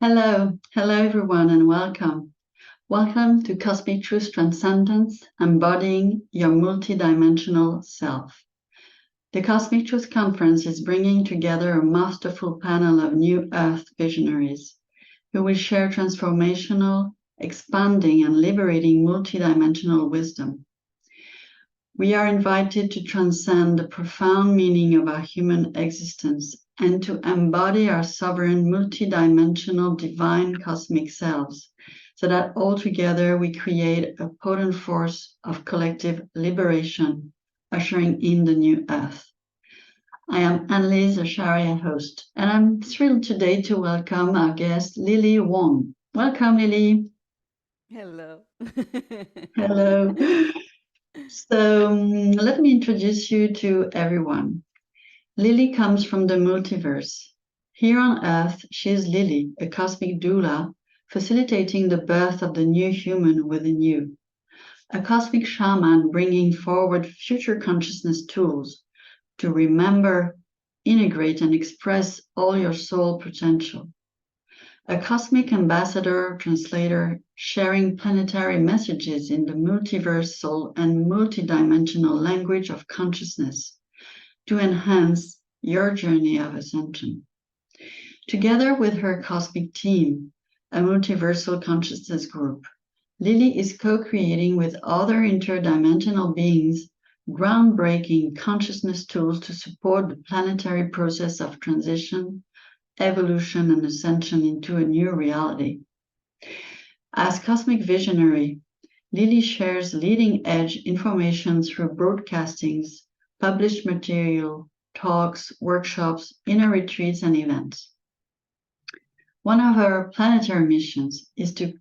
Hello everyone, and welcome. Welcome to Cosmic Truth Transcendence, Embodying Your Multidimensional Self. The Cosmic Truth Conference is bringing together a masterful panel of New Earth visionaries who will share transformational, expanding, and liberating multidimensional wisdom. We are invited to transcend the profound meaning of our human existence and to embody our sovereign multidimensional divine cosmic selves, so that all together we create a potent force of collective liberation, ushering in the new earth. I am Lise, Ashaara host, and I'm thrilled today to welcome our guest, Lilly Wong. Welcome, Lilly. Hello. Hello. So let me introduce you to everyone. Lilly comes from the multiverse. Here on Earth, she is Lilly, a cosmic doula, facilitating the birth of the new human within you. A cosmic shaman bringing forward future consciousness tools to remember, integrate, and express all your soul potential. A cosmic ambassador, translator, sharing planetary messages in the multiversal and multidimensional language of consciousness to enhance your journey of ascension. Together with her cosmic team, a multiversal consciousness group, Lilly is co-creating with other interdimensional beings groundbreaking consciousness tools to support the planetary process of transition, evolution, and ascension into a new reality. As cosmic visionary, Lilly shares leading-edge information through broadcastings, published material, talks, workshops, inner retreats, and events. One of her planetary missions is to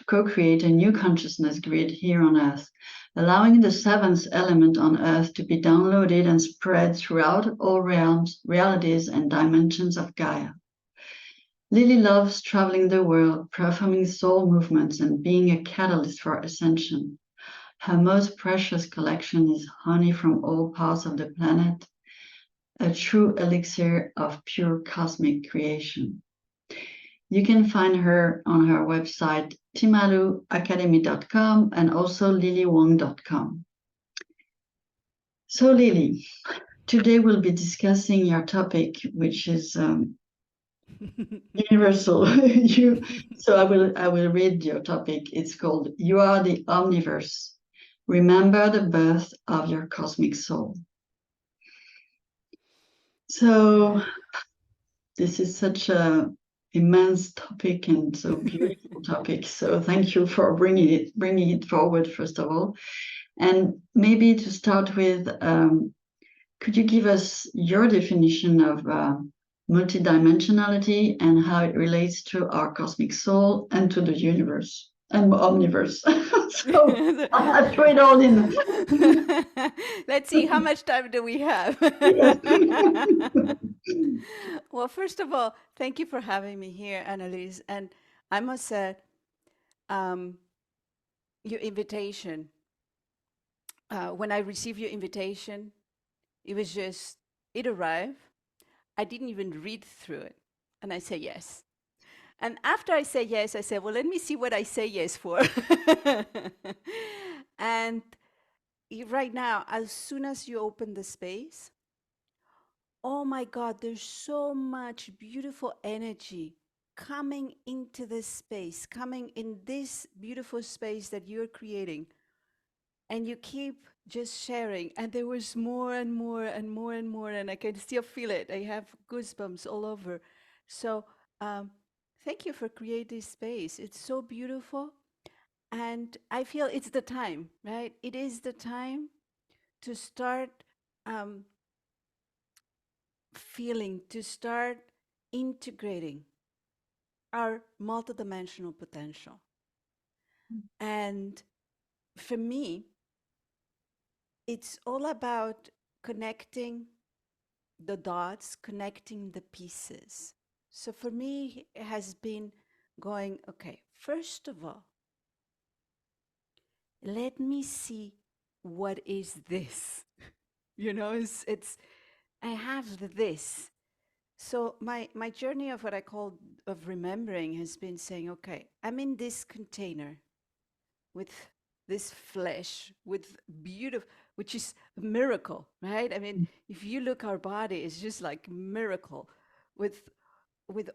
co-create a new consciousness grid here on Earth, allowing the seventh element on Earth to be downloaded and spread throughout all realms, realities, and dimensions of Gaia. Lilly loves traveling the world, performing soul movements, and being a catalyst for ascension. Her most precious collection is honey from all parts of the planet, a true elixir of pure cosmic creation. You can find her on her website, timaluacademy.com and also lillywong.com. So Lilly, today we'll be discussing your topic, which is universal. So I will read your topic. It's called "You Are the Omniverse. Remember the birth of your cosmic soul." So this is such a immense topic and so beautiful topic. So thank you for bringing it forward, first of all. And maybe to start with, could you give us your definition of multidimensionality and how it relates to our cosmic soul and to the universe and omniverse? So I throw it all in. Let's see, how much time do we have? Yes. Well, first of all, thank you for having me here, Annalise. And I must say, um, your invitation, when I received your invitation, it was just, it arrived. I didn't even read through it. And I say yes. And after I say yes, I said, well, let me see what I say yes for. And right now, as soon as you open the space, oh my God, there's so much beautiful energy coming into this space, coming in this beautiful space that you're creating. And you keep just sharing. And there was more and more and more and more. And I can still feel it. I have goosebumps all over. So thank you for creating this space. It's so beautiful. And I feel it's the time, right? It is the time to start um, feeling, to start integrating our multidimensional potential. And for me, it's all about connecting the dots, connecting the pieces. So for me, it has been going, okay, first of all, let me see what is this. You know, it's I have this. So my journey of what I call of remembering has been saying, okay, I'm in this container with this flesh, with beautiful, which is a miracle, right? I mean, if you look our body, it's just like miracle with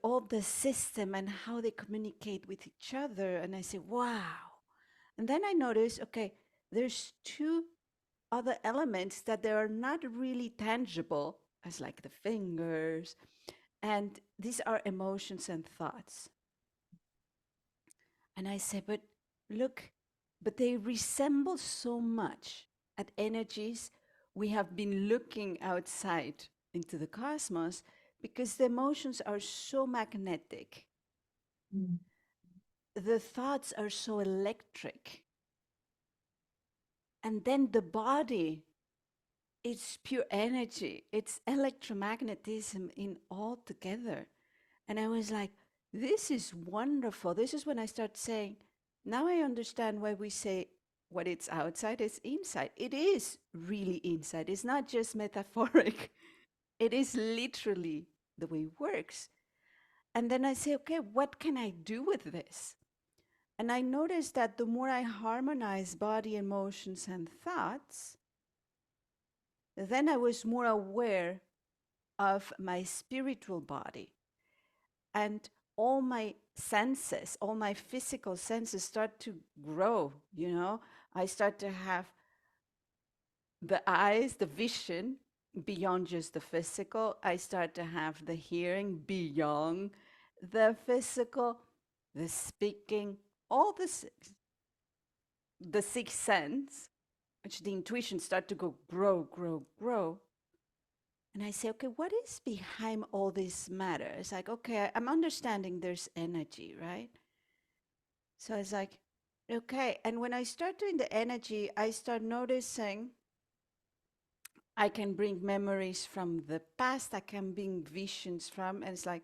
all the system and how they communicate with each other. And I say, wow. And then I notice, okay, there's two other elements that they are not really tangible, as like the fingers, and these are emotions and thoughts. And I say, but look, but they resemble so much at energies we have been looking outside into the cosmos because the emotions are so magnetic. Mm. The thoughts are so electric. And then the body, it's pure energy. It's electromagnetism in all together. And I was like, this is wonderful. This is when I start saying, now I understand why we say what it's outside is inside. It is really inside. It's not just metaphoric. It is literally the way it works. And then I say, okay, what can I do with this? And I noticed that the more I harmonize body, emotions, and thoughts, then I was more aware of my spiritual body. And all my senses, all my physical senses start to grow, you know. I start to have the eyes, the vision beyond just the physical. I start to have the hearing beyond the physical, the speaking, all the sixth sense, which the intuition start to go grow, grow, grow. And I say, okay, what is behind all this matter? It's like, okay, I'm understanding there's energy, right? So it's like, okay. And when I start doing the energy, I start noticing I can bring memories from the past, I can bring visions from, and it's like,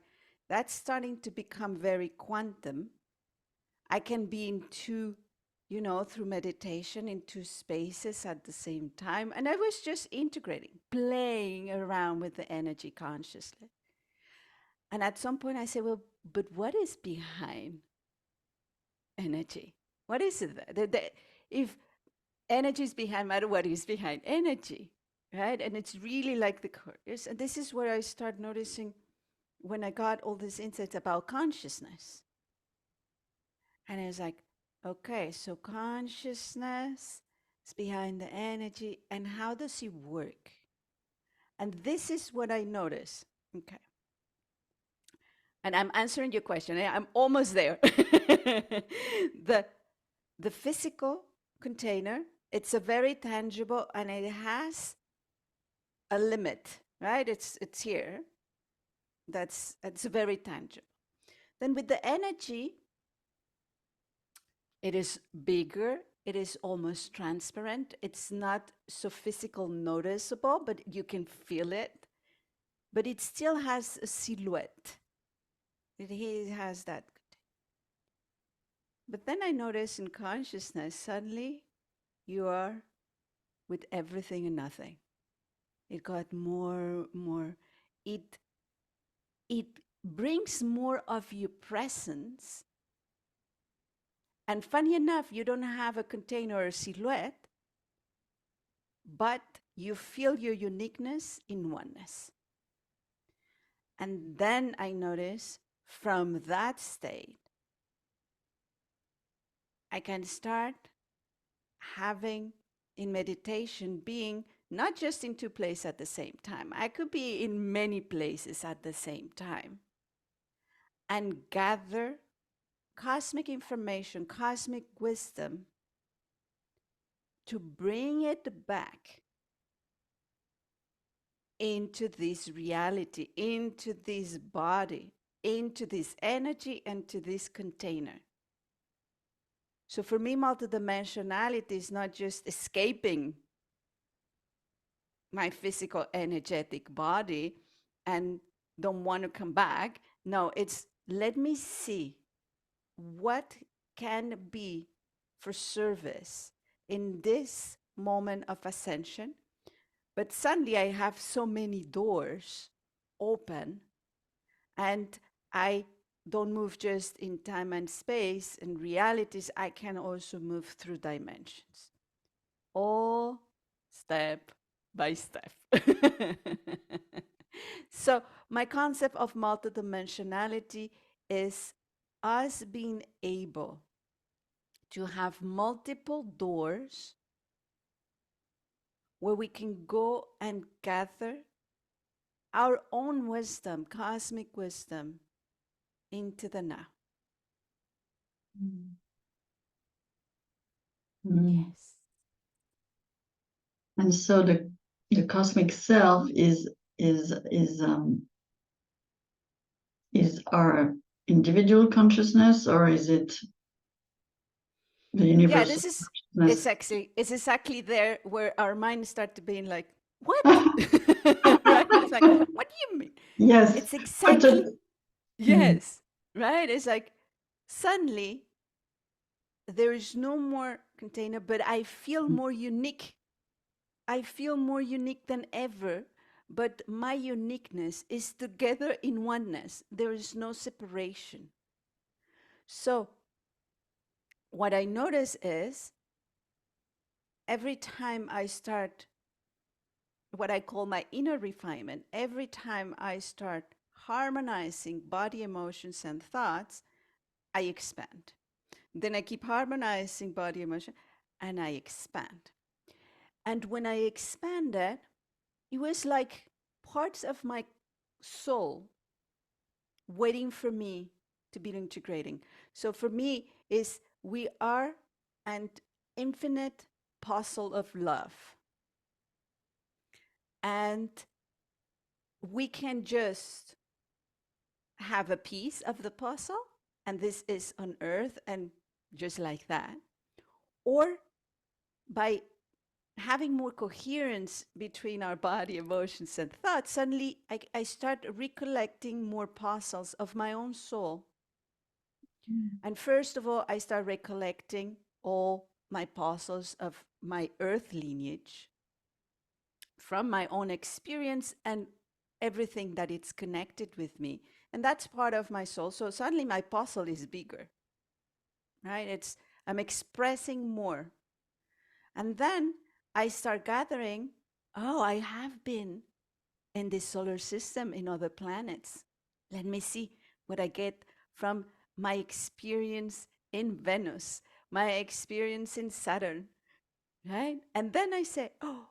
that's starting to become very quantum. I can be in two, you know, through meditation in two spaces at the same time. And I was just integrating, playing around with the energy consciously. And at some point I said, well, but what is behind energy? What is it? If energy is behind matter, what is behind energy? Right? And it's really like the chorus. And this is where I start noticing when I got all these insights about consciousness. And I was like, okay, so consciousness is behind the energy, and how does it work? And this is what I notice. Okay. And I'm answering your question. I'm almost there. the the physical container, it's a very tangible and it has a limit, right? It's here. It's very tangible. Then with the energy, it is bigger, it is almost transparent. It's not so physical noticeable, but you can feel it. But it still has a silhouette. It has that. But then I notice in consciousness, suddenly you are with everything and nothing. It got more. It it brings more of your presence. And funny enough, you don't have a container or a silhouette, but you feel your uniqueness in oneness. And then I notice from that state, I can start having in meditation being not just in two places at the same time. I could be in many places at the same time and gather cosmic information, cosmic wisdom to bring it back into this reality, into this body, into this energy, and to this container. So for me, multidimensionality is not just escaping my physical energetic body and don't want to come back. No, it's let me see what can be for service in this moment of ascension. But suddenly I have so many doors open And I don't move just in time and space and realities, I can also move through dimensions, all step by step. So, my concept of multidimensionality is us being able to have multiple doors where we can go and gather our own wisdom, cosmic wisdom, into the now. Mm. Yes. And so the cosmic self is our individual consciousness, or is it the Yeah, universal this is consciousness? it's exactly there where our minds start to being like, what? Right? It's like, what do you mean? Yes, It's but exactly mm, yes, right? It's like suddenly there is no more container, but I feel more unique. I feel more unique than ever, but my uniqueness is together in oneness. There is no separation. So, what I notice is every time I start what I call my inner refinement, every time I start harmonizing body, emotions, and thoughts, I expand. Then I keep harmonizing body, emotion, and I expand. And when I expanded, it was like parts of my soul waiting for me to be integrating. So for me is we are an infinite puzzle of love. And we can just have a piece of the puzzle, and this is on earth and just like that. Or by having more coherence between our body, emotions, and thoughts, suddenly I start recollecting more puzzles of my own soul. And first of all, I start recollecting all my puzzles of my earth lineage from my own experience and everything that it's connected with me. And that's part of my soul. So suddenly my puzzle is bigger, right? I'm expressing more. And then I start gathering, oh, I have been in this solar system in other planets. Let me see what I get from my experience in Venus, my experience in Saturn, right? And then I say, oh,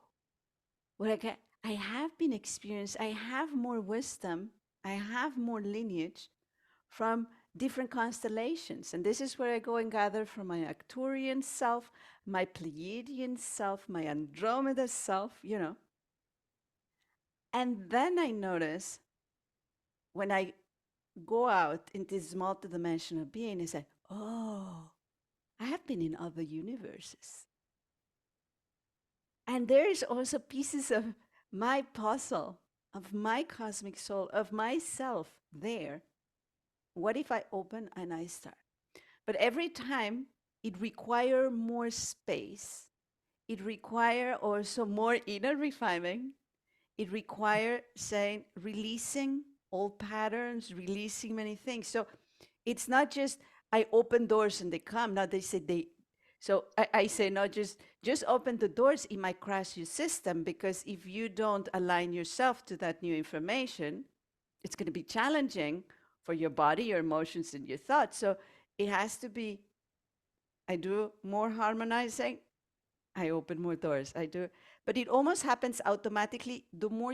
what I have been experienced, I have more wisdom, I have more lineage from different constellations. And this is where I go and gather from my Arcturian self, my Pleiadian self, my Andromeda self, And then I notice when I go out into this multidimensional being, I say, oh, I have been in other universes. And there is also pieces of my puzzle, of my cosmic soul, of myself there. What if I open and I start? But every time it requires more space. It requires also more inner refinement. It requires saying, releasing old patterns, releasing many things. So it's not just I open doors and they come. Now they say they. So I say no, just open the doors. It might crash your system because if you don't align yourself to that new information, it's going to be challenging for your body, your emotions, and your thoughts. So it has to be. I do more harmonizing. I open more doors. I do, but it almost happens automatically. The more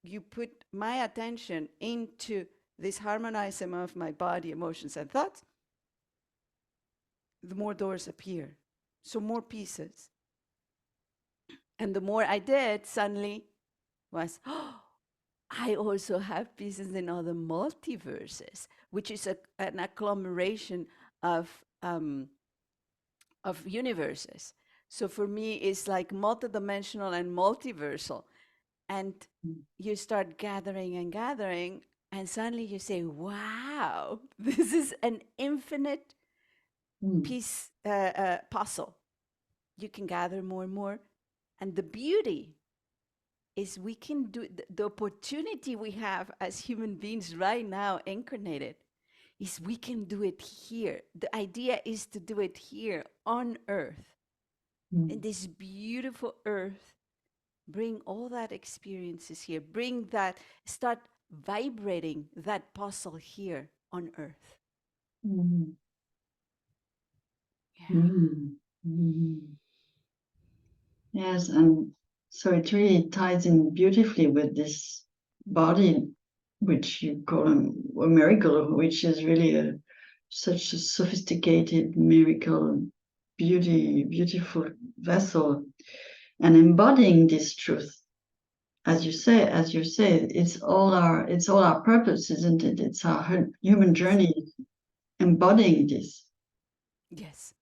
you put my attention into this harmonizing of my body, emotions, and thoughts, the more doors appear. So more pieces. And the more I did, suddenly was, oh, I also have pieces in other multiverses, which is an agglomeration of um, of universes. So for me, it's like multidimensional and multiversal. And you start gathering and gathering, and suddenly you say, wow, this is an infinite piece puzzle. You can gather more and more. And the beauty is we can do the opportunity we have as human beings right now incarnated is we can do it here. The idea is to do it here on earth, in this beautiful earth. Bring all that experiences here, bring that, start vibrating that puzzle here on earth. Mm. Yeah. Mm. Mm. Yes, and so it really ties in beautifully with this body, which you call a miracle, which is really such a sophisticated miracle, beautiful vessel, and embodying this truth. As you say, it's all our purpose, isn't it? It's our human Yes. journey embodying this. Yes.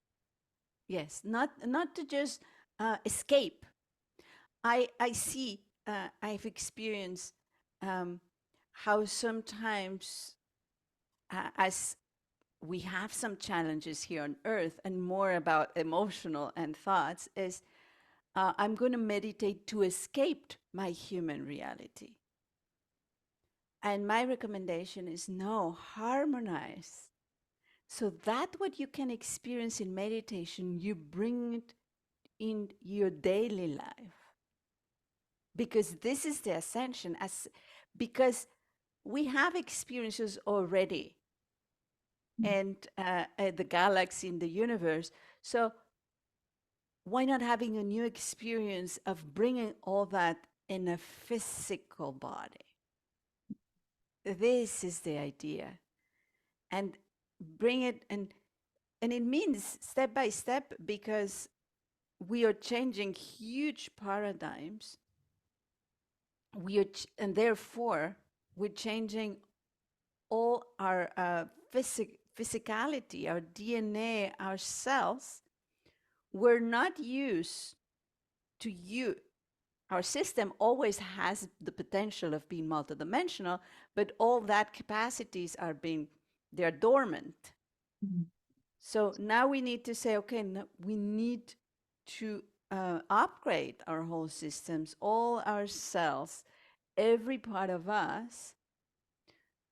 Yes. Not to just escape. I see. I've experienced um, how sometimes, as we have some challenges here on earth and more about emotional and thoughts, is I'm going to meditate to escape my human reality. And my recommendation is no, harmonize. So that what you can experience in meditation, you bring it in your daily life. Because this is the ascension, as because we have experiences already and the galaxy in the universe. So why not having a new experience of bringing all that in a physical body? This is the idea. And bring it, and it means step by step, because we are changing huge paradigms. And therefore we're changing all our physicality, our DNA, our cells. We're not used to you. Our system always has the potential of being multidimensional, but all that capacities are they're dormant. Mm. So now we need to say, okay, no, we need to upgrade our whole systems, all our cells, every part of us,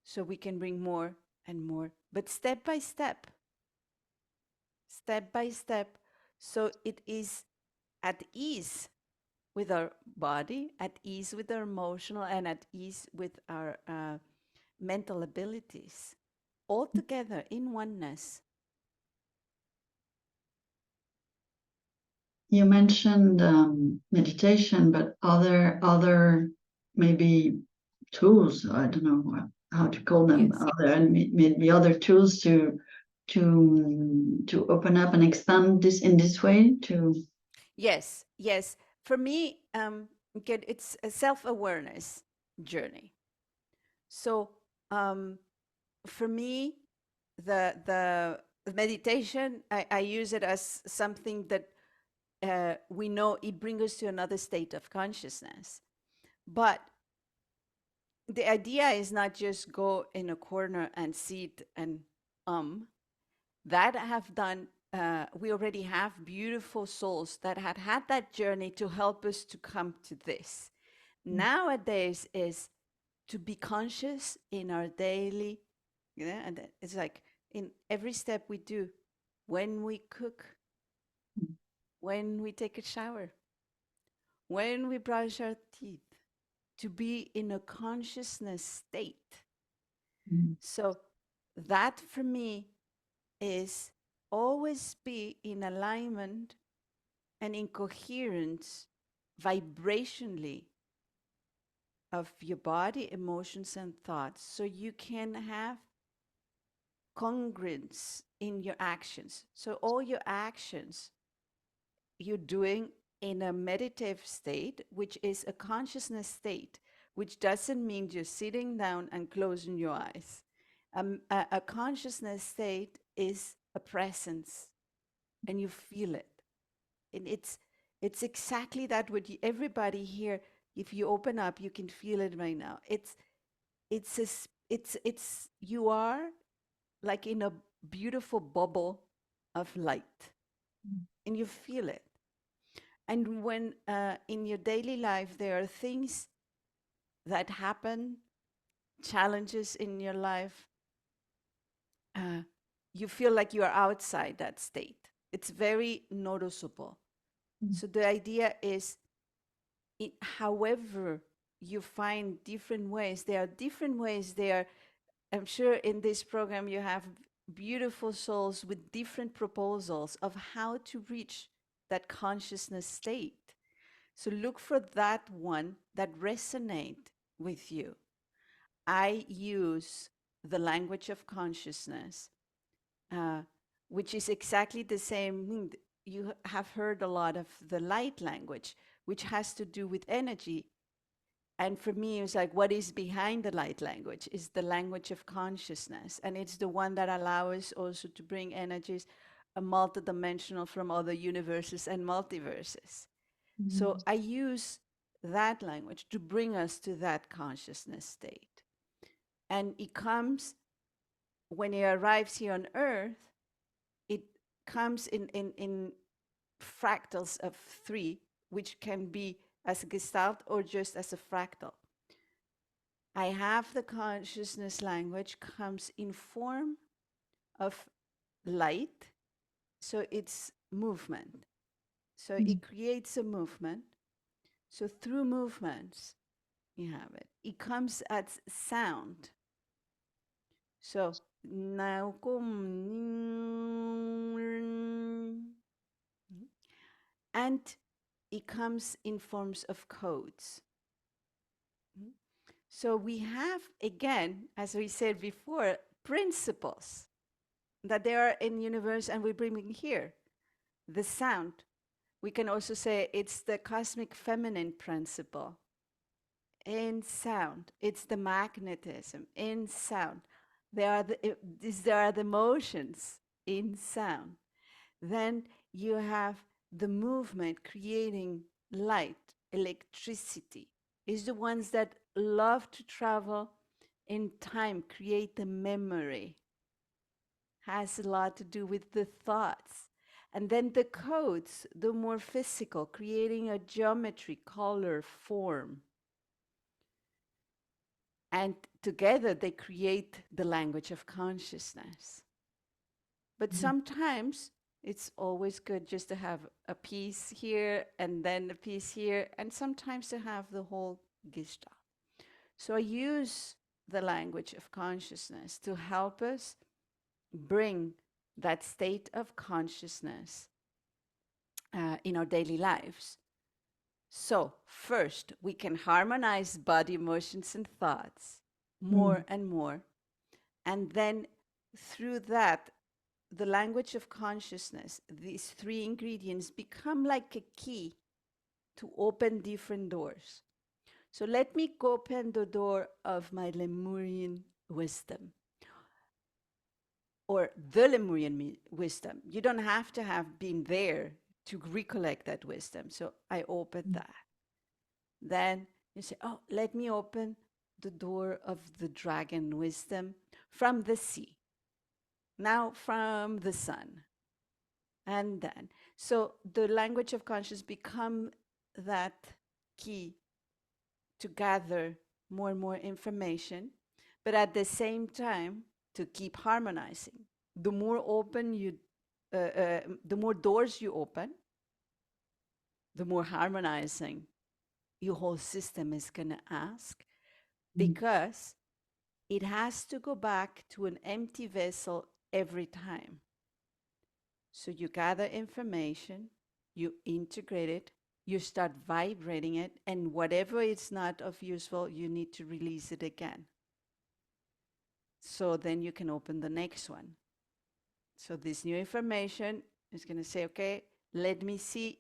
so we can bring more and more, but step by step, step by step. So it is at ease with our body, at ease with our emotional, and at ease with our mental abilities, all together in oneness. You mentioned meditation, but other maybe tools. I don't know how to call them. Yes. Other maybe other tools to open up and expand this in this way. To Yes, yes. For me, again, it's a self-awareness journey. So, for me, the meditation, I use it as something that we know it brings us to another state of consciousness. But the idea is not just go in a corner and sit and that I have done. We already have beautiful souls that had that journey to help us to come to this. Nowadays is to be conscious in our daily, and it's like in every step we do, when we cook, when we take a shower, when we brush our teeth, to be in a consciousness state. So that for me is always be in alignment and in coherence vibrationally of your body, emotions, and thoughts, so you can have congruence in your actions. So all your actions you're doing in a meditative state, which is a consciousness state, which doesn't mean just sitting down and closing your eyes. A consciousness state is a presence, and you feel it. And it's exactly that what everybody here, if you open up, you can feel it right now. It's a, it's you are like in a beautiful bubble of light, and you feel it. And when in your daily life there are things that happen, challenges in your life, uh, you feel like you are outside that state. It's very noticeable. So the idea is, however you find different ways, there are different ways. There, I'm sure in this program you have beautiful souls with different proposals of how to reach that consciousness state. So look for that one that resonate with you. I use the language of consciousness, uh, which is exactly the same thing. You have heard a lot of the light language, which has to do with energy. And for me, it's like what is behind the light language is the language of consciousness. And it's the one that allows us also to bring energies multidimensional from other universes and multiverses. So I use that language to bring us to that consciousness state. And it comes when it arrives here on Earth, it comes in fractals of 3, which can be as a gestalt or just as a fractal. I have the consciousness language comes in form of light, so it's movement. So it creates a movement. So through movements, you have it. It comes as sound. So now and it comes in forms of codes. So we have, again, as we said before, principles that they are in universe and we bring in here. The sound. We can also say it's the cosmic feminine principle in sound. It's the magnetism in sound. There are the motions in sound. Then you have the movement creating light, electricity. Is the ones that love to travel in time, create the memory. Has a lot to do with the thoughts. And then the codes, the more physical, creating a geometry, color, form. And together they create the language of consciousness. But sometimes it's always good just to have a piece here and then a piece here, and sometimes to have the whole gestalt. So I use the language of consciousness to help us bring that state of consciousness in our daily lives. So first, we can harmonize body, emotions, and thoughts more and more. And then through that, the language of consciousness, these 3 ingredients become like a key to open different doors. So let me open the door of my Lemurian wisdom or the Lemurian wisdom. You don't have to have been there to recollect that wisdom. So I opened that. Then you say, oh, let me open the door of the dragon wisdom from the sea, now from the sun. And then, so the language of consciousness become that key to gather more and more information, but at the same time to keep harmonizing. The more open you, the more doors you open, the more harmonizing your whole system is going to ask, because it has to go back to an empty vessel every time. So you gather information, you integrate it, you start vibrating it, and whatever is not of useful, you need to release it again. So then you can open the next one. So this new information is going to say, okay, let me see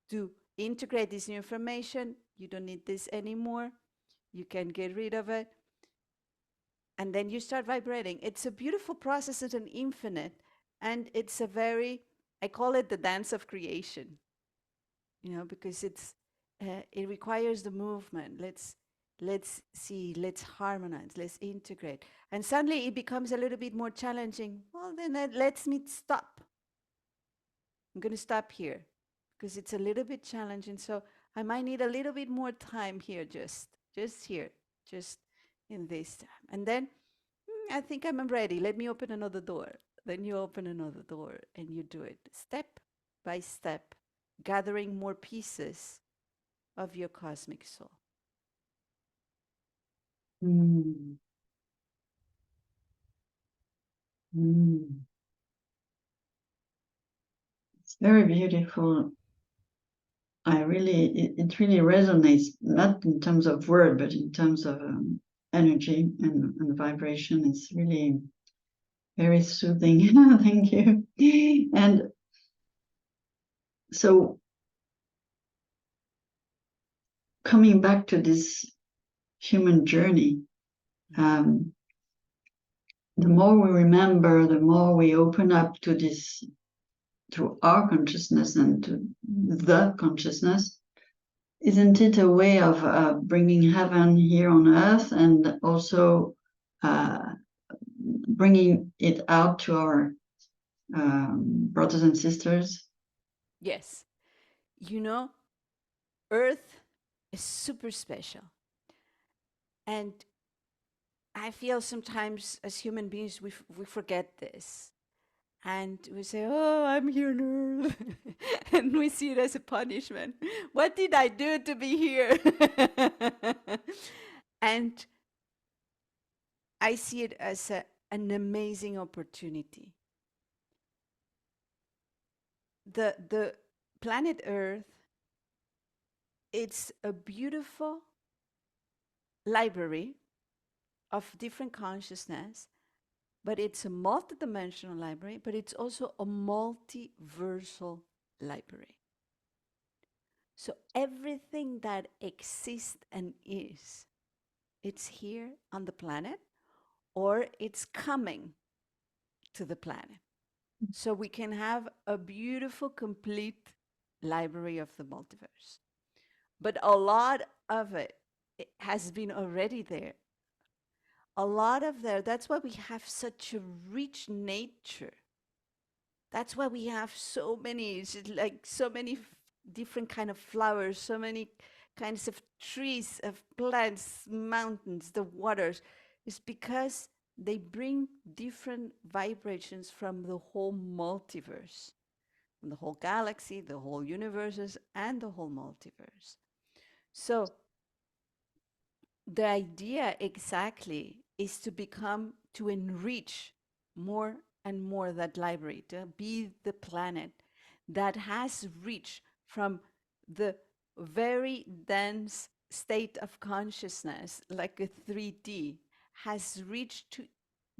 to integrate this new information. You don't need this anymore. You can get rid of it. And then you start vibrating. It's a beautiful process. It's an infinite. And it's a very, I call it the dance of creation, because it requires the movement. Let's see, let's harmonize, let's integrate. And suddenly it becomes a little bit more challenging. Well, then that lets me stop. I'm going to stop here because it's a little bit challenging. So I might need a little bit more time here, just here, just in this time. And then I think I'm ready. Let me open another door. Then you open another door and you do it step by step, gathering more pieces of your cosmic soul. Mm. Mm. It's very beautiful. It really resonates, not in terms of word, but in terms of energy and vibration. It's really very soothing. Thank you. And so, coming back to this human journey, the more we remember, the more we open up to this, to our consciousness and to the consciousness. Isn't it a way of bringing heaven here on earth, and also bringing it out to our brothers and sisters? Yes. You know, Earth is super special. And I feel sometimes as human beings, we forget this. And we say, oh, I'm here on Earth. And we see it as a punishment. What did I do to be here? And I see it as an amazing opportunity. The planet Earth, it's a beautiful library of different consciousness, but it's a multidimensional library, but it's also a multiversal library. So everything that exists and is, it's here on the planet or it's coming to the planet. So we can have a beautiful, complete library of the multiverse. But a lot of it has been already there. A lot of there, that's why we have such a rich nature. That's why we have so many, it's like so many different kind of flowers, so many kinds of trees, of plants, mountains, the waters. It's because they bring different vibrations from the whole multiverse, from the whole galaxy, the whole universes, and the whole multiverse. So the idea exactly is to become, to enrich more and more that library, to be the planet that has reached from the very dense state of consciousness, like a 3D, has reached to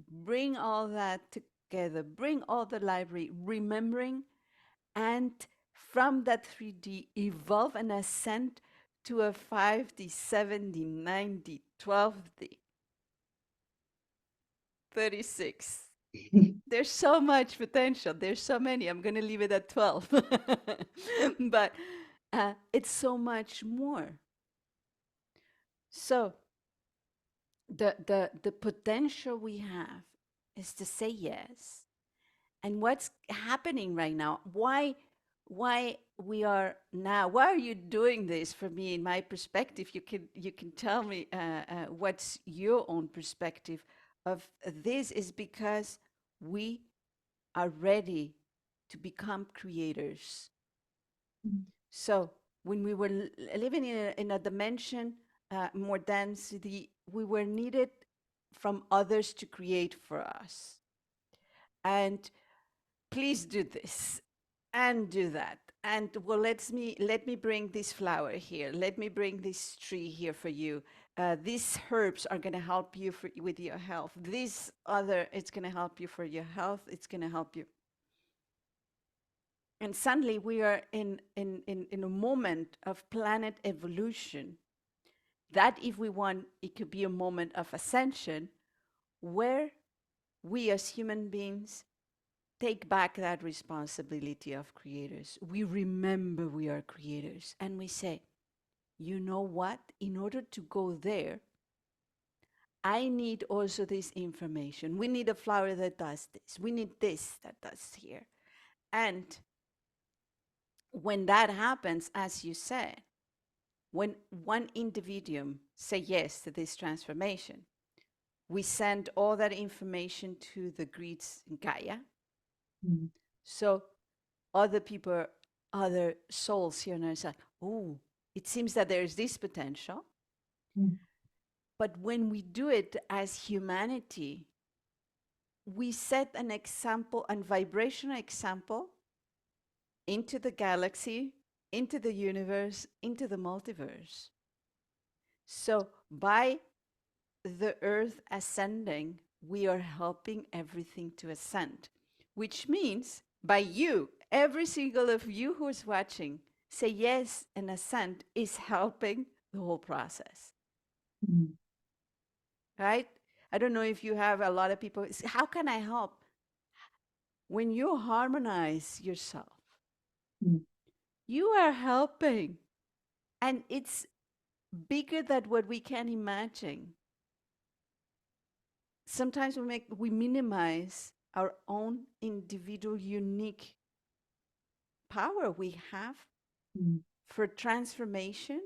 bring all that together, bring all the library, remembering, and from that 3D evolve and ascend to a 5D, 7D, 9D, 12D, 36. There's so much potential. There's so many. I'm going to leave it at 12. But it's so much more. So the potential we have is to say yes. And what's happening right now? Why we are now? Why are you doing this for me? In my perspective, you can tell me what's your own perspective of this. Is because we are ready to become creators. So when we were living in a dimension more density, we were needed from others to create for us. And please do this and do that. And well, let me bring this flower here. Let me bring this tree here for you. These herbs are going to help you with your health. This other, it's going to help you for your health. It's going to help you. And suddenly we are in a moment of planet evolution that, if we want, it could be a moment of ascension where we as human beings take back that responsibility of creators. We remember we are creators and we say, you know what? In order to go there, I need also this information. We need a flower that does this. We need this that does here. And when that happens, as you said, when one individuum say yes to this transformation, we send all that information to the grids in Gaia. Mm. So other people, other souls here and there say, oh, it seems that there's this potential. Mm. But when we do it as humanity, we set an example, a vibrational example into the galaxy, into the universe, into the multiverse. So by the earth ascending, we are helping everything to ascend, which means by you, every single of you who is watching, say yes and ascend is helping the whole process, Mm. right? I don't know if you have a lot of people. How can I help? When you harmonize yourself, Mm. you are helping. And it's bigger than what we can imagine. Sometimes we minimize our own individual unique power we have Mm. for transformation,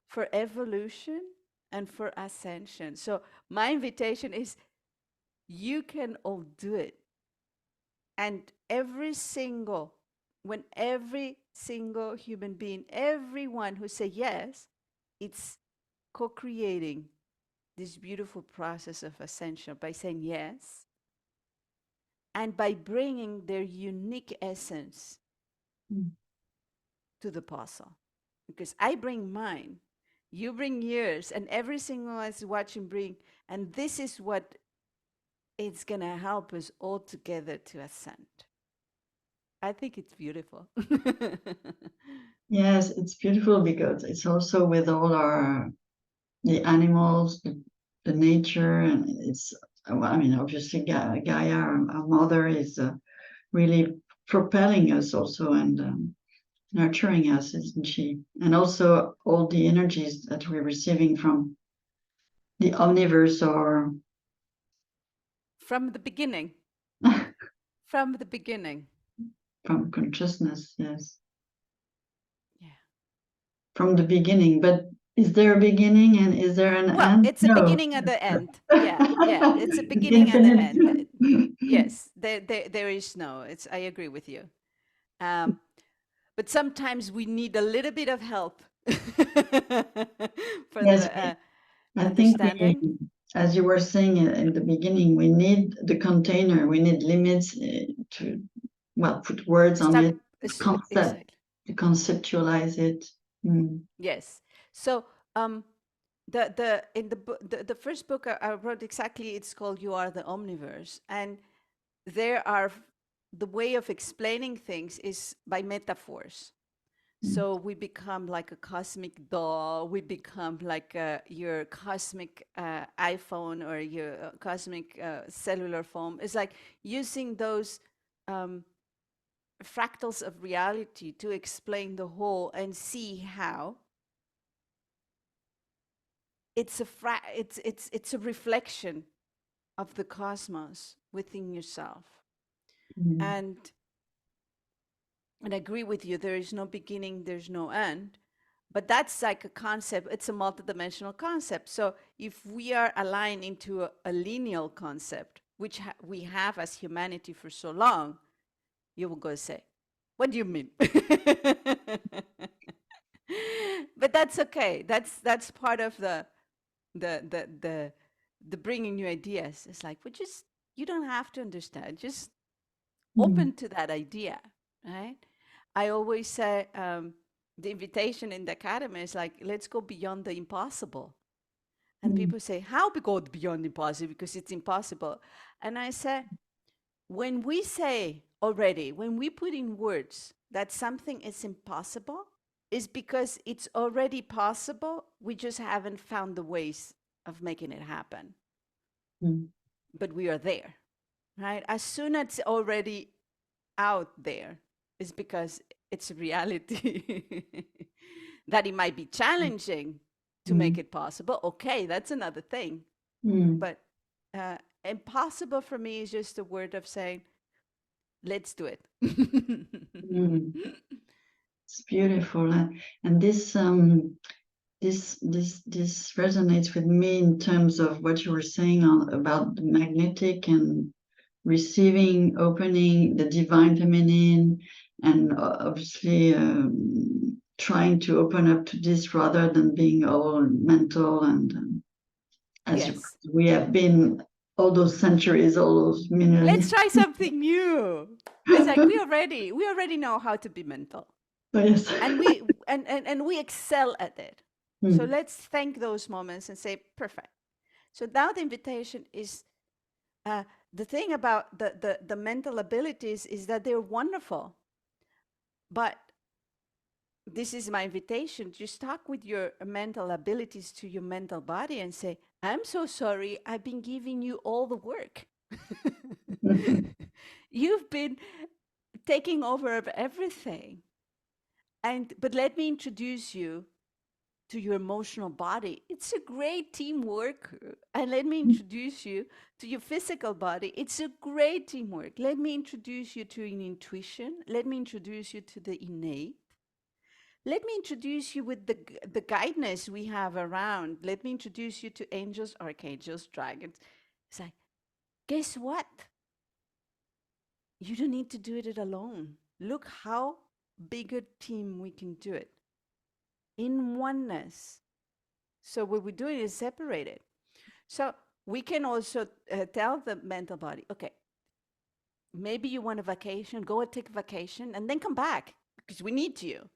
for evolution, and for ascension. So my invitation is you can all do it. And when every single human being, everyone who say yes, it's co-creating this beautiful process of ascension by saying yes and by bringing their unique essence Mm. to the puzzle. Because I bring mine, you bring yours, and every single one is watching bring, and this is what it's going to help us all together to ascend. I think it's beautiful. Yes, it's beautiful because it's also with all the animals, the nature, and it's, well, I mean, obviously Gaia, our mother, is really propelling us also and nurturing us, isn't she? And also all the energies that we're receiving from the Omniverse or From the beginning. From the beginning. from consciousness, yes, Yeah. from the beginning. But is there a beginning and is there an Well, end? it's a No. beginning and the end. Yeah, yeah. It's a It's beginning and the infinite. end. Yes, there is no. It's. I agree with you. Um, but sometimes we need a little bit of help for Yes, the I think we, understanding. as you were saying in the beginning, we need the container, we need limits to, well, put words on Start it, concept, exactly. to conceptualize it. Mm. Yes. So the in the book the first book I wrote exactly it's called You Are the Omniverse, and there are the way of explaining things is by metaphors. Mm. So we become like a cosmic doll. We become like your cosmic iPhone or your cosmic cellular phone. It's like using those um, fractals of reality to explain the whole and see how it's a reflection of the cosmos within yourself. Mm. And I agree with you. There is no beginning. There's no end. But that's like a concept. It's a multidimensional concept. So if we are aligned into a lineal concept, which we have as humanity for so long, you will go say, "What do you mean?" But that's okay. That's part of the the the the bringing new ideas. It's like we just you don't have to understand. Just Mm. open to that idea, right? I always say the invitation in the academy is like, let's go beyond the impossible. And Mm. people say, how we go beyond impossible because it's impossible. And I say, when we say already, when we put in words that something is impossible, is because it's already possible. We just haven't found the ways of making it happen. Mm. But we are there, right? As soon as it's already out there, is because it's a reality that it might be challenging to make Mm. it possible. Okay, that's another thing. Mm. But impossible for me is just a word of saying, let's do it. Mm. It's beautiful, and this resonates with me in terms of what you were saying about the magnetic and receiving, opening the divine feminine, and obviously trying to open up to this rather than being all mental and as Yes. we have been all those centuries, all those Let's millennia. try something new. It's like we already know how to be mental. But yes. And we excel at it. So Mm. let's thank those moments and say, perfect. So now the invitation is the thing about the mental abilities is that they're wonderful. But this is my invitation. Just talk with your mental abilities to your mental body and say, I'm so sorry. I've been giving you all the work. You've been taking over of everything. But let me introduce you to your emotional body. It's a great teamwork. And let me introduce you to your physical body. It's a great teamwork. Let me introduce you to an intuition. Let me introduce you to the innate. Let me introduce you with the guidance we have around. Let me introduce you to angels, archangels, dragons. It's like, guess what? You don't need to do it alone. Look how big a team we can do it in oneness. So what we're doing is separated. So we can also tell the mental body, okay, maybe you want a vacation, go and take a vacation and then come back because we need you.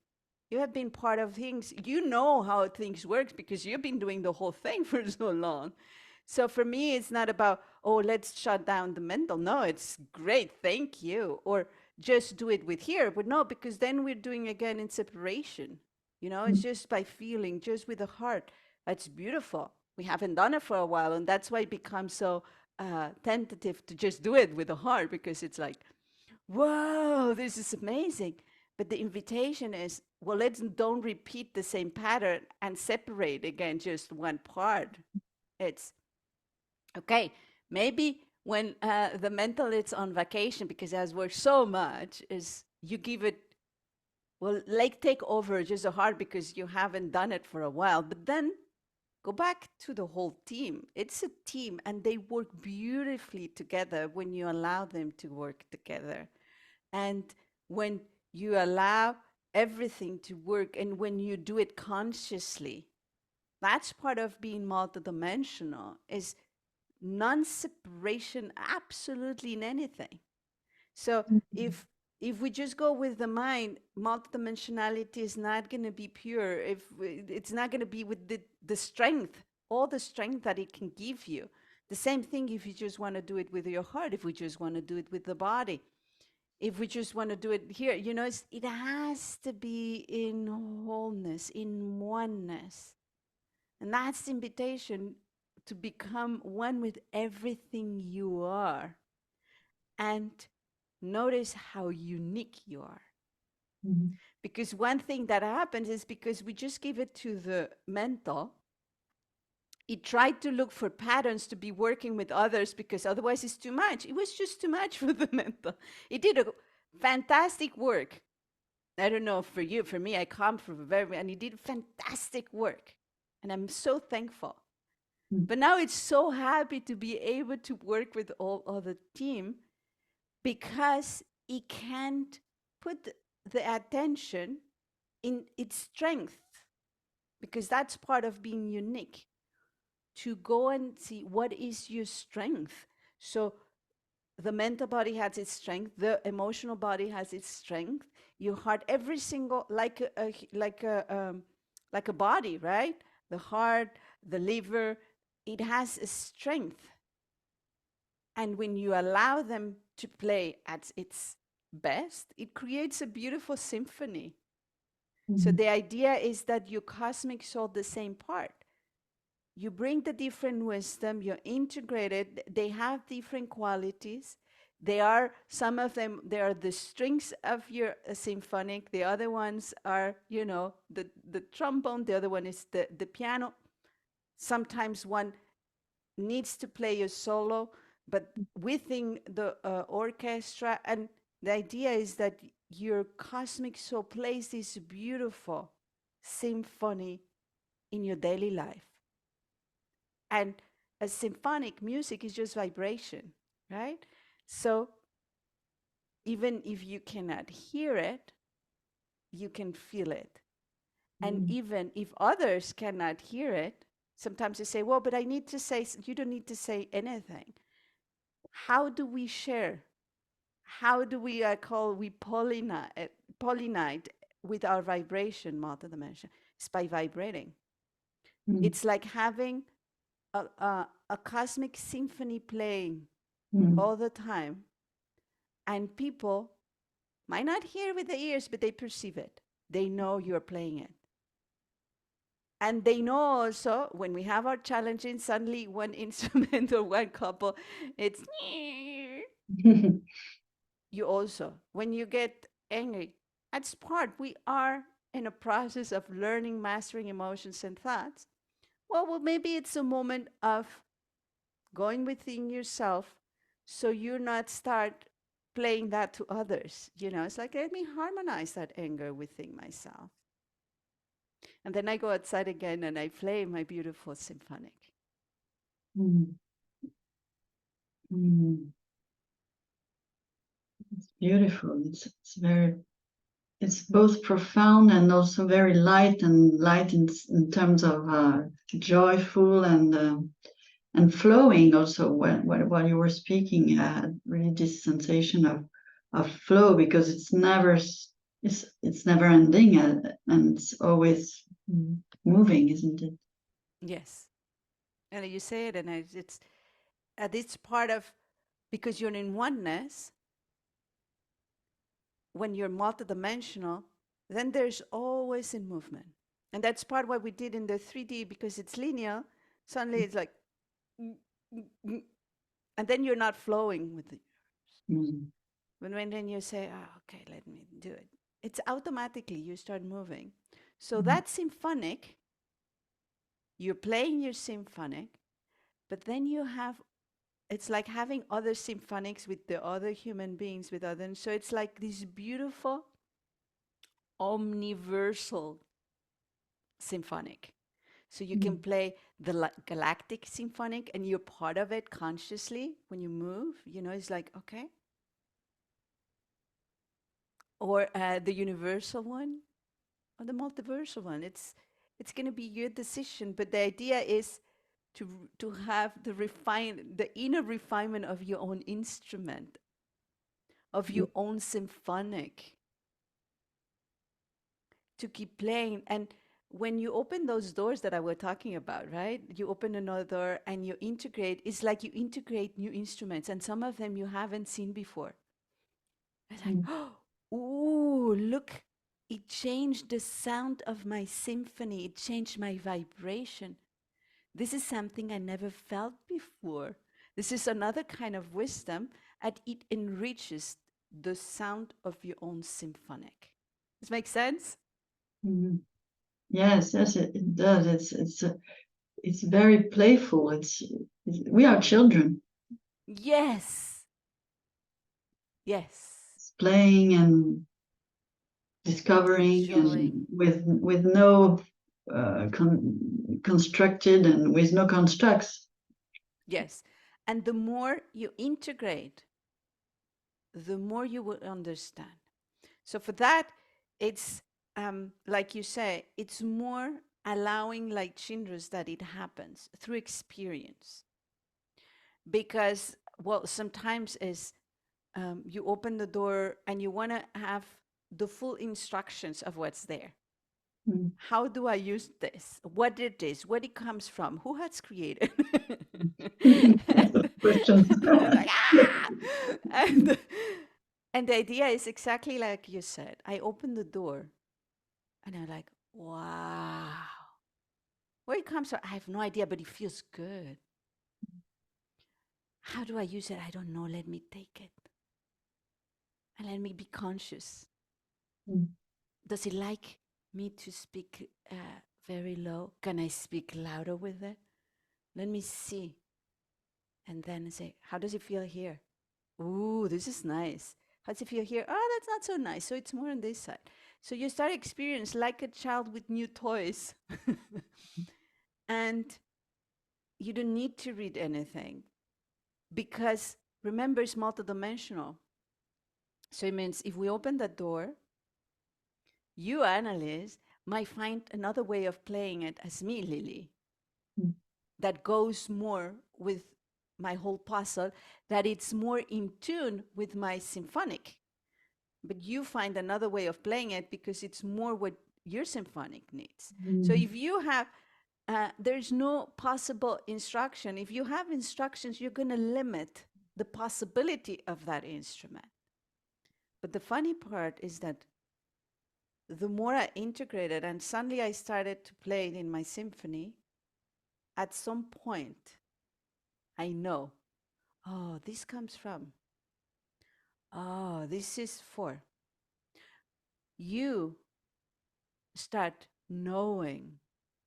You have been part of things. You know how things work because you've been doing the whole thing for so long. So for me, it's not about, oh, let's shut down the mental. No, it's great. Thank you. Or just do it with here. But no, because then we're doing again in separation. It's just by feeling, just with the heart. It's beautiful. We haven't done it for a while. And that's why it becomes so tentative to just do it with the heart because it's like, whoa, this is amazing. But the invitation is, well, let's don't repeat the same pattern and separate again just one part. It's okay. Maybe when the mental is on vacation because it has worked so much, is you give it, well, like take over just a heart because you haven't done it for a while. But then go back to the whole team. It's a team and they work beautifully together when you allow them to work together. And when you allow everything to work and when you do it consciously, that's part of being multidimensional is non-separation absolutely in anything. So if we just go with the mind, multidimensionality is not going to be pure. If it's not going to be with the strength, all the strength that it can give you. The same thing if you just want to do it with your heart, if we just want to do it with the body, if we just want to do it here, it has to be in wholeness, in oneness. And that's the invitation to become one with everything you are. And notice how unique you are. Because one thing that happens is because we just give it to the mental, it tried to look for patterns to be working with others because otherwise it's too much. It was just too much for the mental. It did a fantastic work. I don't know for you, for me, I come from and he did fantastic work. And I'm so thankful. But now it's so happy to be able to work with all other team because it can't put the attention in its strength because that's part of being unique to go and see what is your strength. So the mental body has its strength, the emotional body has its strength, your heart, every single like a body, right? The heart, the liver, it has a strength. And when you allow them to play at its best, it creates a beautiful symphony. So the idea is that your cosmic soul, the same part. You bring the different wisdom, you're integrated, they have different qualities. They are, some of them, they are the strings of your symphonic. The other ones are, the trombone. The other one is the piano. Sometimes one needs to play a solo, but within the orchestra. And the idea is that your cosmic soul plays this beautiful symphony in your daily life. And a symphonic music is just vibration, right? So even if you cannot hear it, you can feel it. And Mm. even if others cannot hear it, sometimes they say, well, but I need to say, you don't need to say anything. How do we share? How do we, we pollinate with our vibration, multidimension? It's by vibrating. Mm. It's like having a cosmic symphony playing Mm. all the time. And people might not hear with the ears, but they perceive it. They know you're playing it. And they know also when we have our challenging, suddenly one instrument or one couple, it's you also. When you get angry, that's part. We are in a process of learning, mastering emotions and thoughts. Well, maybe it's a moment of going within yourself so you not start playing that to others. It's like, let me harmonize that anger within myself. And then I go outside again and I play my beautiful symphonic. Mm. Mm. It's beautiful. It's both profound and also very light, and light in terms of joyful and flowing. Also, while you were speaking, I had really this sensation of flow, because it's never ending, and it's always moving, isn't it? Yes. And you say it, and it's part of, because you're in oneness, when you're multidimensional, then there's always in movement. And that's part what we did in the 3D, because it's linear. Suddenly it's like, and then you're not flowing with it. Mm. When then you say, oh, okay, let me do it. It's automatically you start moving. So Mm. that symphonic, you're playing your symphonic, but then you have, it's like having other symphonics with the other human beings, with others. So it's like this beautiful omniversal symphonic. So you can Mm. play the galactic symphonic and you're part of it consciously when you move. It's like, okay. Or the universal one or the multiversal one. It's going to be your decision. But the idea is to have the inner refinement of your own instrument, of Mm. your own symphonic, to keep playing. And when you open those doors that I was talking about, right? You open another door and you integrate. It's like you integrate new instruments, and some of them you haven't seen before. It's like, Mm. oh, ooh, look! It changed the sound of my symphony. It changed my vibration. This is something I never felt before. This is another kind of wisdom, and it enriches the sound of your own symphonic. Does this make sense? Mm. Yes, yes, it does. It's very playful. We are children. Yes. Yes. It's playing and discovering, Enjoying. and with no constructed, and with no constructs. Yes. And the more you integrate, the more you will understand. So for that, it's like you say, it's more allowing, like Chindra's, that it happens through experience. Because, well, sometimes is you open the door and you want to have the full instructions of what's there. Mm. How do I use this? What it is? What it comes from? Who has created? Lots of and, questions. and like, ah! and, and the idea is exactly like you said. I open the door and I'm like, wow. Where it comes from, I have no idea, but it feels good. How do I use it? I don't know. Let me take it. And let me be conscious. Mm. Does it like me to speak very low? Can I speak louder with it? Let me see. And then say, how does it feel here? Ooh, this is nice. As if you hear, oh, that's not so nice. So it's more on this side. So you start experience like a child with new toys. And you don't need to read anything because remember, it's multidimensional. So it means if we open that door, you, Annalise, might find another way of playing it as me, Lily, that goes more with my whole puzzle, that it's more in tune with my symphonic. But you find another way of playing it because it's more what your symphonic needs. So if you have, there's no possible instruction. If you have instructions, you're going to limit the possibility of that instrument. But the funny part is that the more I integrated and suddenly I started to play it in my symphony, at some point, I know, oh, this comes from, oh, this is for. You start knowing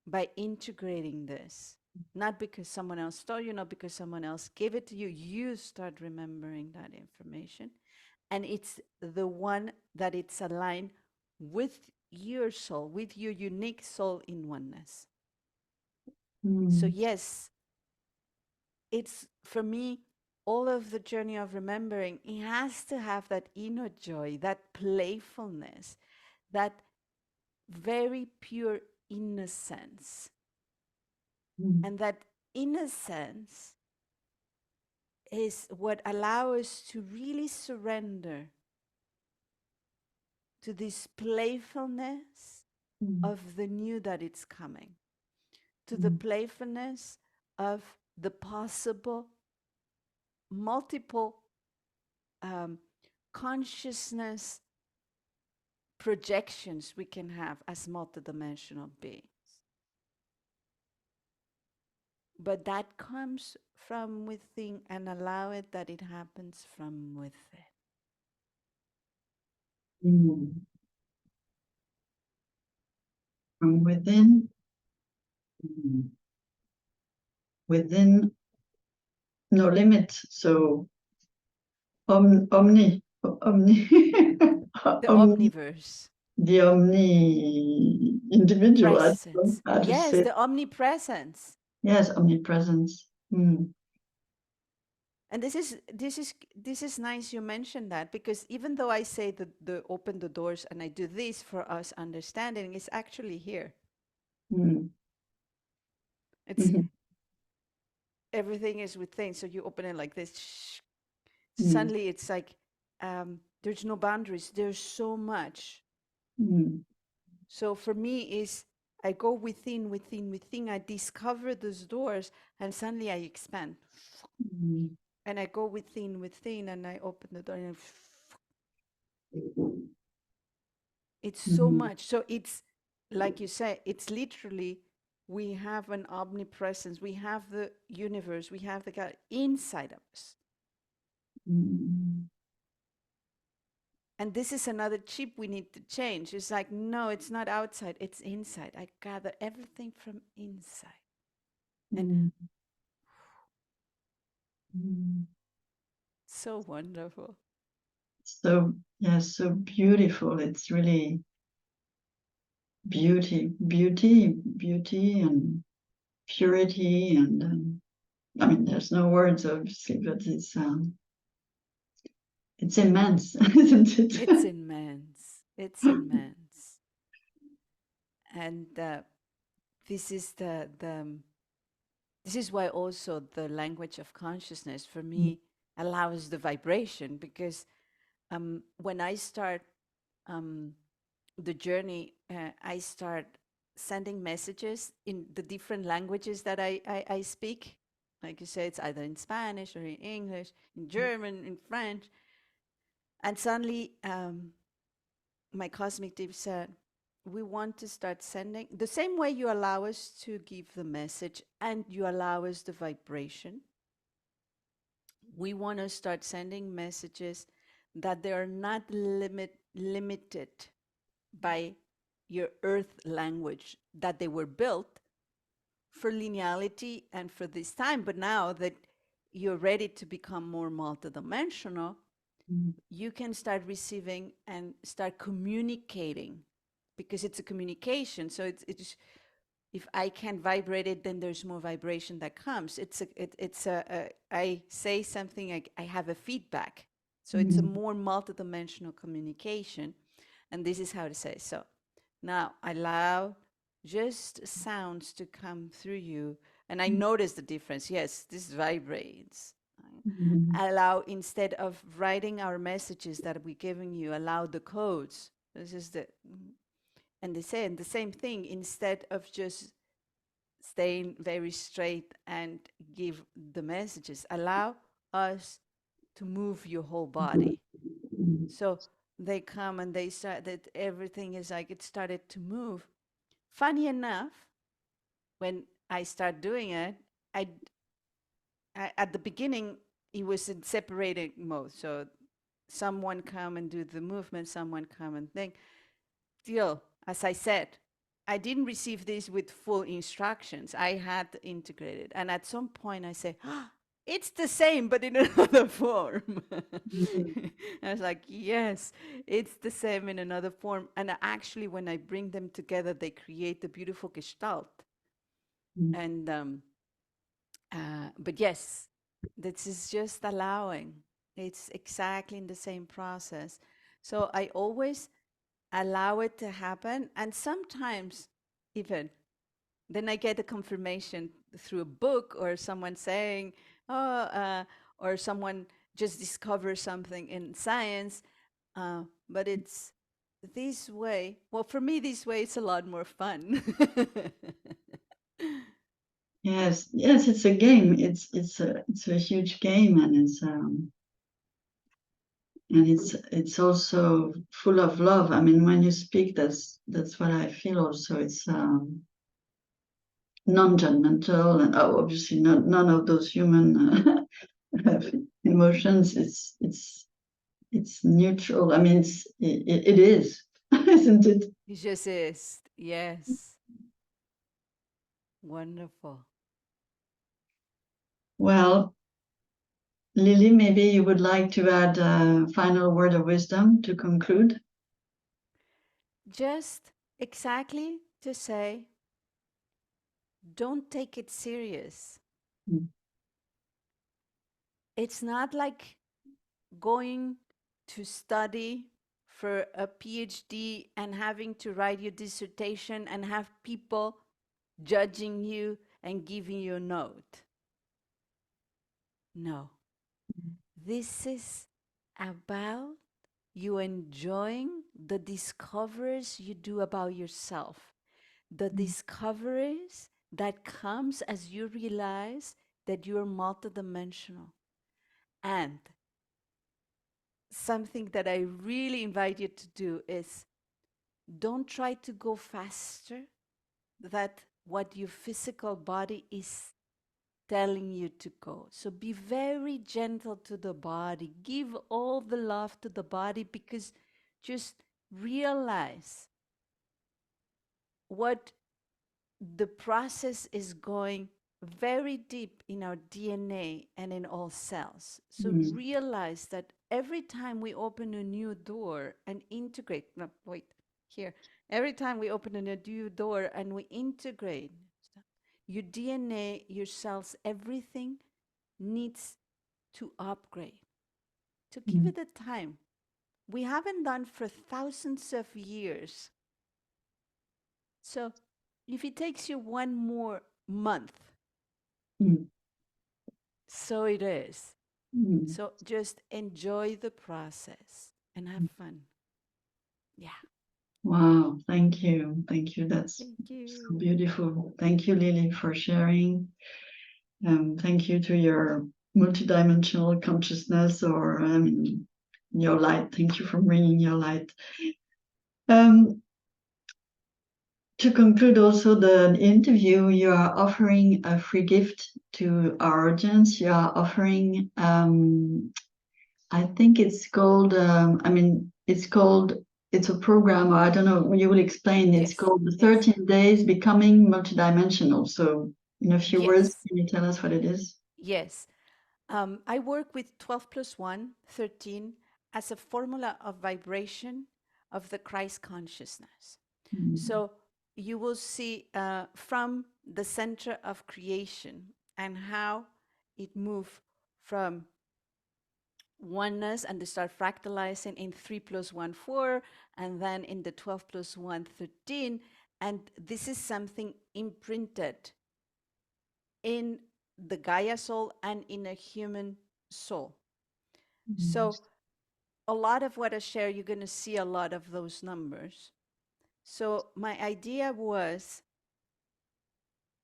by integrating this, not because someone else told you, not because someone else gave it to you. You start remembering that information. And it's the one that it's aligned with your soul, with your unique soul in oneness. So yes, it's for me, all of the journey of remembering, it has to have that inner joy, that playfulness, that very pure innocence. And that innocence is what allows us to really surrender to this playfulness of the new that it's coming, to the playfulness of the possible multiple consciousness projections we can have as multidimensional beings. But that comes from within, and allow it that it happens from within. From within, within no limit. So omni, The omni, omniverse. the omni individual. I don't know Presence. how to Yes, say. the omnipresence. Yes, omnipresence. And this is nice you mentioned that, because even though I say that the open the doors and I do this for us understanding, it's actually here. It's everything is within. So you open it like this. Suddenly it's like there's no boundaries. There's so much. So for me is I go within, within, within. I discover those doors, and suddenly I expand. And I go within, within, and I open the door, and it's so much. So it's like you say, it's literally we have an omnipresence. We have the universe. We have the God inside of us. And this is another chip we need to change. It's like, no, it's not outside, it's inside. I gather everything from inside. And so wonderful. So, yes, so beautiful. It's really beauty, and purity. And I mean, there's no words, obviously, but it's immense, isn't it? It's immense. It's immense. And this is this is why also the language of consciousness for me allows the vibration, because when I start the journey, I start sending messages in the different languages that I speak. Like you say, it's either in Spanish or in English, in German, in French. And suddenly my cosmic team said, we want to start sending the same way you allow us to give the message and you allow us the vibration. We want to start sending messages that they are not limited by your earth language, that they were built for lineality and for this time. But now that you're ready to become more multidimensional, you can start receiving and start communicating, because it's a communication. So it's if I can vibrate it, then there's more vibration that comes. I say something, I have a feedback. So it's a more multidimensional communication. And this is how to say. So now allow just sounds to come through you. And I notice the difference. Yes, this vibrates. Allow, instead of writing our messages that we're giving you, allow the codes. This is the, and they say the same thing, instead of just staying very straight and give the messages, allow us to move your whole body. So they come and they start, that everything is like it started to move. Funny enough, when I start doing it, I, at the beginning it was in separated mode. So someone come and do the movement, someone come and think. Still, as I said, I didn't receive this with full instructions. I had to integrate it. And at some point I say, "Ah, it's the same, but in another form." I was like, yes, it's the same in another form. And actually, when I bring them together, they create a beautiful gestalt. And, but yes, this is just allowing. It's exactly in the same process. So I always allow it to happen. And sometimes even then I get a confirmation through a book or someone saying, oh, or someone just discovers something in science. But it's this way. Well, for me, this way, it's a lot more fun. Yes, yes, it's a game. It's a huge game, and it's also full of love. I mean, when you speak, that's what I feel. Also, it's non-judgmental, and obviously none of those human emotions. It's neutral. I mean, it is, isn't it? It just is. Yes. Wonderful. Well, Lily, maybe you would like to add a final word of wisdom to conclude. Just exactly to say, don't take it serious. Mm. It's not like going to study for a PhD and having to write your dissertation and have people judging you and giving you a note. No. This is about you enjoying the discoveries you do about yourself, the discoveries that comes as you realize that you're multidimensional. And something that I really invite you to do is don't try to go faster that what your physical body is telling you to go. So be very gentle to the body. Give all the love to the body, because just realize what the process is going very deep in our DNA and in all cells. So realize that every time we open a new door and integrate, no, wait, here, every time we open a new door and we integrate your DNA, your cells, everything needs to upgrade. So give it a time. We haven't done for thousands of years. So if it takes you one more month, so it is. So just enjoy the process and have fun. Yeah. Wow, thank you. Thank you. That's Thank so you. beautiful. Thank you, Lily, for sharing. Thank you to your multidimensional consciousness, or your light. Thank you for bringing your light. To conclude also the interview, you are offering a free gift to our audience. You are offering, I think it's called, it's a program, or I don't know, you will explain. It's Yes. called the Yes. 13 Days Becoming Multidimensional. So in a few words, Yes. can you tell us what it is? Yes. I work with 12 plus 1, 13, as a formula of vibration of the Christ consciousness. Mm. So you will see from the center of creation and how it moved from oneness, and they start fractalizing in 3 plus 1, 4, and then in the 12 plus 1, 13. And this is something imprinted in the Gaia soul and in a human soul. So a lot of what I share, you're going to see a lot of those numbers. So my idea was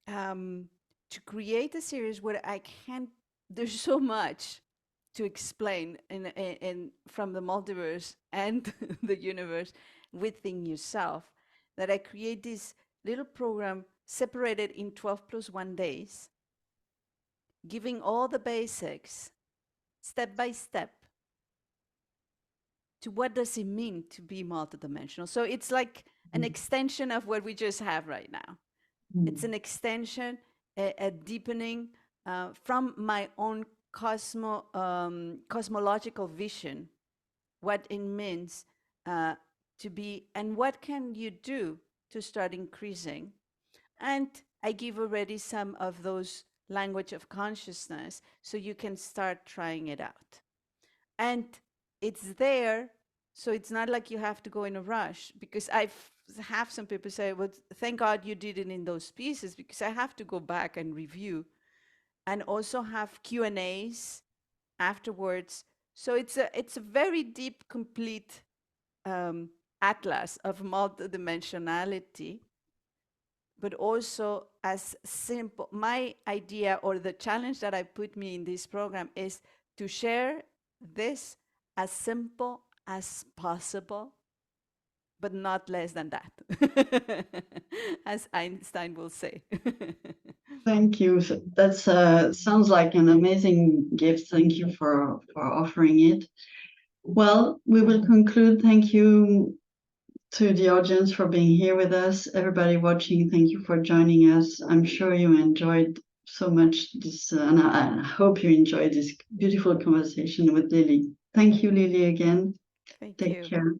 to create a series where I can, there's so much to explain in from the multiverse and the universe within yourself, that I create this little program separated in 12 plus 1 days, giving all the basics step by step to what does it mean to be multidimensional. So it's like an extension of what we just have right now. It's an extension, a deepening from my own cosmological vision, what it means to be, and what can you do to start increasing. And I give already some of those language of consciousness so you can start trying it out. And it's there, so it's not like you have to go in a rush, because I have some people say, well, thank God you did it in those pieces, because I have to go back and review and also have Q&As afterwards. So it's a very deep, complete atlas of multidimensionality, but also as simple. My idea, or the challenge that I put me in this program, is to share this as simple as possible, but not less than that, as Einstein will say. Thank you. That's sounds like an amazing gift. Thank you for offering it. Well, we will conclude. Thank you to the audience for being here with us. Everybody watching, thank you for joining us. I'm sure you enjoyed so much this, and I hope you enjoyed this beautiful conversation with Lily. Thank you, Lily, again. Thank Take you. care.